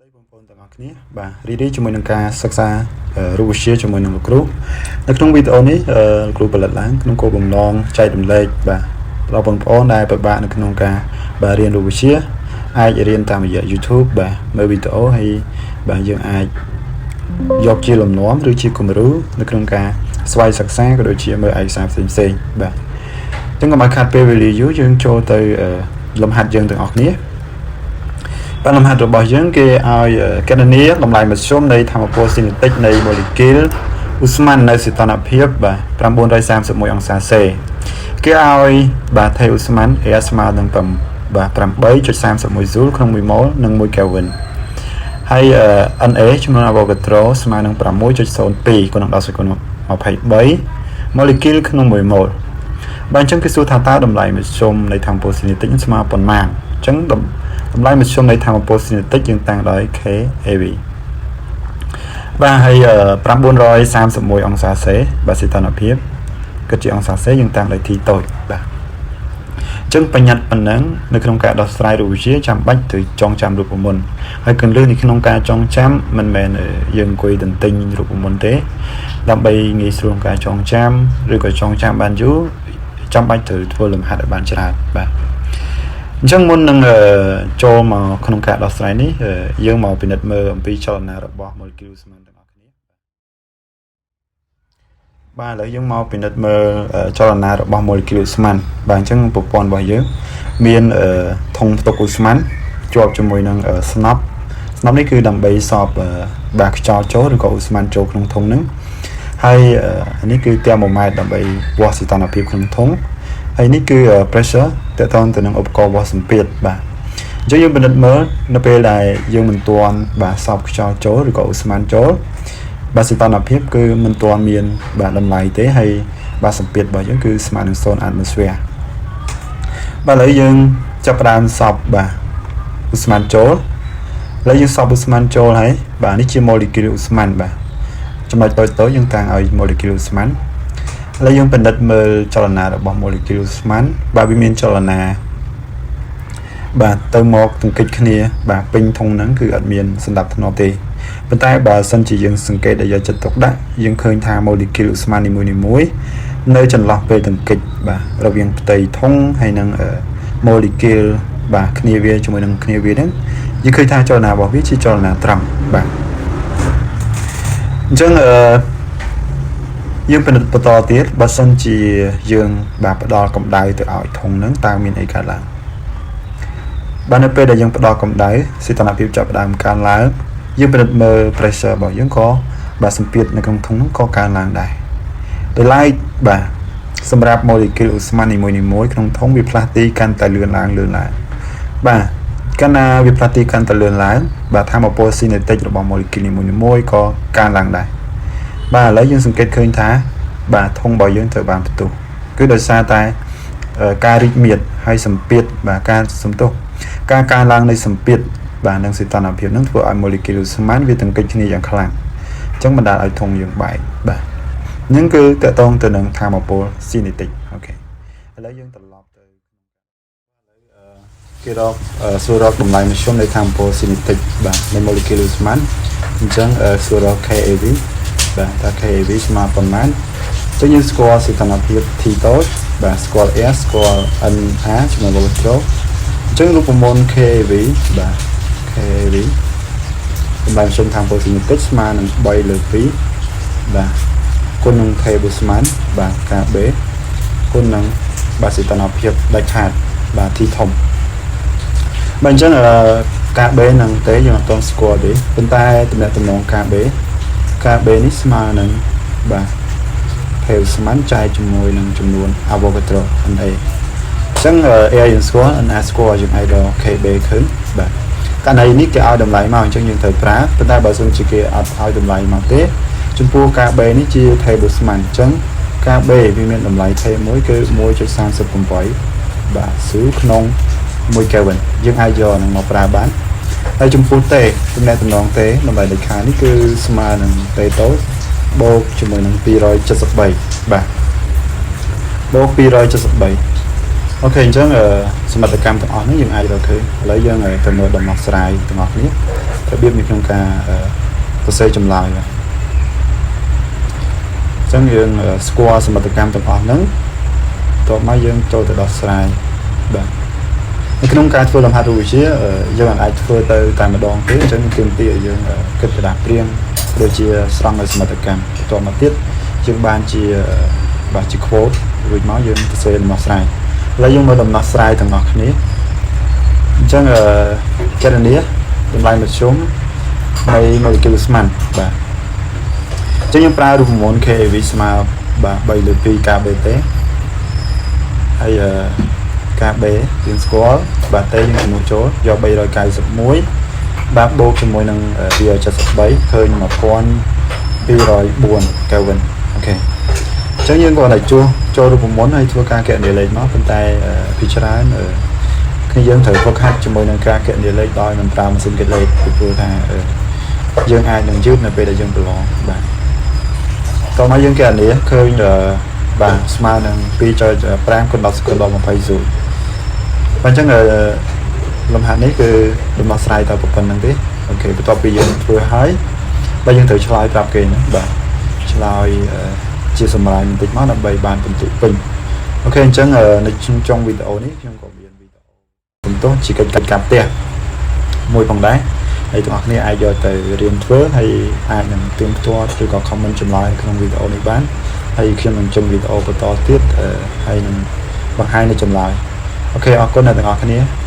បងប្អូនទាំងអស់គ្នាបាទរីករាយជាមួយនឹងការសិក្សារូបវិទ្យាជាមួយនឹងលោកគ្រូនៅក្នុងវីដេអូនេះលោកគ្រូផលិតឡើងក្នុងគោលបំណងចែករំលែកបាទដល់បងប្អូនដែលពិបាកនៅក្នុងការបាទរៀនរូបវិទ្យាអាចរៀនតាមរយៈ YouTube បាទមើលវីដេអូហើយបាទយើងអាចយកជាលំនាំឬជាគំរូនៅក្នុងការស្វ័យសិក្សាក៏ដូចជាមើលឯកសារផ្សេងៗបាទអញ្ចឹងកុំឲ្យខាតពេលវេលាយូរយើងចូលទៅលំហាត់យើងទាំងអស់គ្នាបាទលំហាត់របស់យើងគេឲ្យគណនាតម្លៃមធ្យមនៃធម្មពល kinetic នៃ molecule ឧស្ម័ននៅសីតុណ្ហភាពបាទ931អង្សាសេគេឲ្យបាទថេឧស្ម័ន Air ស្មើនឹងបាទ 8.31 Joule ក្នុង1 mol និង1 Kelvin ហើយ Na ចំនួន Avogadro ស្មើនឹង 6.02 គុណនឹង10សេគុណ23 molecule ក្នុង1 mol បាទអញ្ចឹងគេសួរថាតើតម្លៃមធ្យមនៃធម្មពល kinetic ស្មើប៉ុន្មានអញ្ចឹងតម្លៃមធ្យមនៃធម្មពល kinetic យើងតាំងដោយ kV បាទហើយ931អង្សាសេបាទសីតុណ្ហភាពគិតជាអង្សាសេយើងតាំងដោយ T តូចបាទអញ្ចឹងបញ្ញត្តិប៉ុណ្ណឹងនៅក្នុងការដោះស្រាយរូបវិទ្យាចាំបាច់ត្រូវចងចាំរូបមន្តហើយកន្លឹះនៅក្នុងការចងចាំមិនមែនយើងអង្គុយទន្ទិញរូបមន្តទេដើម្បីងាយស្រួលការចងចាំឬក៏ចងចាំបានយូរចាំបាច់ត្រូវធ្វើលំហាត់ឲ្យបានច្រើនបាទអញ្ចឹងមុននឹងចូលមកក្នុងការដោះស្រាយនេះយើងមកពិនិត្យមើលអំពីចលនារបស់ molecule ស្មើទាំងអស់គ្នាបាទឥឡូវយើងមកពិនិត្យមើលចលនារបស់ molecule ស្មើបាទអញ្ចឹងប្រព័ន្ធរបស់យើងមានធុងផ្ទុកឧស្ម័នជាប់ជាមួយនឹងស្នប់នេះគឺដើម្បីសបបាទខ្យល់ចូលឬក៏ឧស្ម័នចូលក្នុងធុងហ្នឹងហើយនេះគឺ thermometer ដើម្បីវាស់សីតុណ្ហភាពក្នុងធុងហើយនេះគឺ pressure តើតើទៅនឹងឧបករណ៍វាស់សម្ពាធបាទអញ្ចឹងយើងពិនិត្យមើលនៅពេលដែលយើងមិនទាន់បាទសបខ្យល់ចូលឬក៏ឧស្ម័នចូលបាទសីតុណ្ហភាពគឺមិនទាន់មានបាទតម្លៃទេហើយបាទសម្ពាធរបស់យើងគឺស្មើនឹង0 atmosphere បាទឥឡូវយើងចាប់ផ្ដើមសបបាទឧស្ម័នចូលឥឡូវយើងសបឧស្ម័នចូលហើយបាទនេះជា molecule ឧស្ម័នបាទចំណុចតូចៗយើងតាំងឲ្យ molecule ឧស្ម័នឥឡូវយើងពិនិត្យមើលចលនារបស់ molecule ឧស្ម័នបាទវាមានចលនាបាទទៅមកទង្គិចគ្នាបាទពេញធុងហ្នឹងគឺអត់មានសណ្ដាប់ធ្នាប់ទេប៉ុន្តែបើសិនជាយើងសង្កេតឲ្យយកចិត្តទុកដាក់យើងឃើញថា molecule ឧស្ម័ននីមួយៗនៅចន្លោះពេលទង្គិចបាទរវាងផ្ទៃធុងហើយនិង molecule បាទគ្នាវាជាមួយនឹងគ្នាវាហ្នឹងយើងឃើញថាចលនារបស់វាជាចលនាត្រង់បាទអញ្ចឹងយើងពិនិត្យបន្តទៀតបើសិនជាយើងបាទផ្ដល់កម្ដៅទៅឲ្យធុងហ្នឹងតើមានអីកើតឡើងបាទនៅពេលដែលយើងផ្ដល់កម្ដៅសីតុណ្ហភាពចាប់ផ្ដើមកើនឡើងយើងពិនិត្យមើល pressure របស់យើងក៏បាទសម្ពាធនៅក្នុងធុងហ្នឹងក៏កើនឡើងដែរដោយឡែកបាទសម្រាប់ molecule ឧស្ម័ននីមួយៗក្នុងធុងវាផ្លាស់ទីកាន់តែលឿនឡើងបាទកាលណាវាផ្លាស់ទីកាន់តែលឿនឡើងបាទធម្មពល kinetic របស់ molecule នីមួយៗក៏កើនឡើងដែរបាទឥឡូវយើងសង្កេតឃើញថាបាទធុងរបស់យើងត្រូវបានផ្ទុះគឺដោយសារតែការរីកមាឌហើយសម្ពាធបាទការកើនឡើងនៃសម្ពាធបាទនិងសីតុណ្ហភាពនឹងធ្វើឲ្យ molecule ឧស្ម័នវាទង្គិចគ្នាយ៉ាងខ្លាំងអញ្ចឹងបណ្ដាលឲ្យធុងយើងបែកបាទហ្នឹងគឺតកតងទៅនឹងធម្មពល kinetic អូខេឥឡូវយើងត្រឡប់ទៅគេរកសួររកតម្លៃមធ្យមនៃធម្មពល kinetic បាទនៃ molecule ឧស្ម័នអញ្ចឹងសួររក kVបាទតើ kV ស្មើប៉ុន្មានអញ្ចឹងយើងស្គាល់សីតុណ្ហភាព T តូចបាទស្គាល់ S ស្គាល់ Na ជាមួយ Avogadro អញ្ចឹងរូបមន្ត kV បាទ kV តម្លៃមធ្យមធម្មពល kinetic ស្មើនឹង3លើ2បាទគុណនឹង K ឧស្ម័នបាទ Kb គុណនឹងបាទសីតុណ្ហភាពដាច់ខាតបាទ T ធំបាទអញ្ចឹងKb នឹងទេយើងអត់ទាន់ស្គាល់ទេប៉ុន្តែតំណែងKbនេះស្មើនឹងបាទភេទស្មានចែកជាមួយនឹងចំនួន Avogadro Na អញ្ចឹង A យើងស្គាល់ Na ស្គាល់យើងឲ្យដល់ KB ឃើញបាទករណីនេះគេឲ្យតម្លៃមកអញ្ចឹងយើងត្រូវប្រើប៉ុន្តែបើសិនជាគេអត់ឲ្យតម្លៃមកទេចំពោះ KB នេះជាភេទស្មានអញ្ចឹង KB វាមានតម្លៃថេរមួយគឺ 1.38 បាទស៊ូក្នុង1 Kelvin យើងអាចយកនឹងមកប្រើបានហើយចំពោះទេតំណែងតម្លៃលេខានេះគឺស្មើនឹងទេតូចបូកជាមួយនឹង273បាទបូក273 ok chứ xem mặt camទាំងអស់នេះយើងអាចរកឃើញឥឡូវយើងទៅមើលដំណោះស្រាយទាំងអស់គ្នារបៀបនៅក្នុងការសរសេរចម្លើយអញ្ចឹងយើងស្គាល់សមិទ្ធកម្មទាំងអស់ហ្នឹងតោះមកយើងចូលទៅដោះស្រាយបាទនៅក្នុងការធ្វើលំហាត់រូបវិទ្យាយើងអាចធ្វើទៅតែម្ដងទេអញ្ចឹងទាមទារឲ្យយើងគិតក្តារព្រៀងដូចជាស្រង់នៅសមិទ្ធកម្មបន្តមកទៀតយើងបានជា quote រួចមកយើងសរសេរដំណោះស្រាយឥឡូវយើងមើលដំណោះស្រាយទាំងអស់គ្នាអញ្ចឹងគណនាតម្លៃមធ្យមនៃម៉ូលេគុលស្មានបាទអញ្ចឹងយើងប្រើរូបមន្ត KAV ស្មើបាទ3លើ2 KB ទេហើយKB យើងស្គាល់បាទទេយើងជំនួសចូលយក391បាទបូកជាមួយនឹង273ឃើញ1204 Kelvin អូខេអញ្ចឹងយើងគាត់តែចូលរូបមន្តហើយធ្វើការគណនាលេខមកប៉ុន្តែពីច្រើនគ្នាយើងត្រូវហ្វឹកហាត់ជាមួយនឹងការគណនាលេខដោយមិនប្រើម៉ាស៊ីនគិតលេខពីព្រោះថាយើងអាចនឹងយឺតនៅពេលដែលយើងប្រឡងបាទតោះមកយើងគណនាឃើញបាទស្មើនឹង 2.5 គុណ10 សេគុណដល់ 20 joule បាទអញ្ចឹងលំហាត់នេះគឺដំណោះស្រាយតែប៉ុណ្្នឹងទេអូខេបន្ទាប់ពីយើងធ្វើហើយបាទយើងត្រូវឆ្លើយប្រាប់គេណាបាទឆ្លើយជាសម្រាយបន្តិចមកដើម្បីបានពិន្ទុពេញអូខេអញ្ចឹងនៅចុងវីដេអូនេះខ្ញុំក៏មានវីដេអូបន្ទោសជាកិច្ចការផ្ទះមួយផងដែរហើយទាំងអស់គ្នាអាចយកទៅរៀនធ្វើហើយអាចនឹងទៀងផ្ទាត់ឬក៏ comment ចម្លើយក្នុងវីដេអូនេះបានហើយខ្ញុំនឹងចេញវីដេអូបន្តទៀតហើយនឹងបង្ហាញនៅចម្លើយអូខេអរគុណអ្នកទាំងអស់គ្នា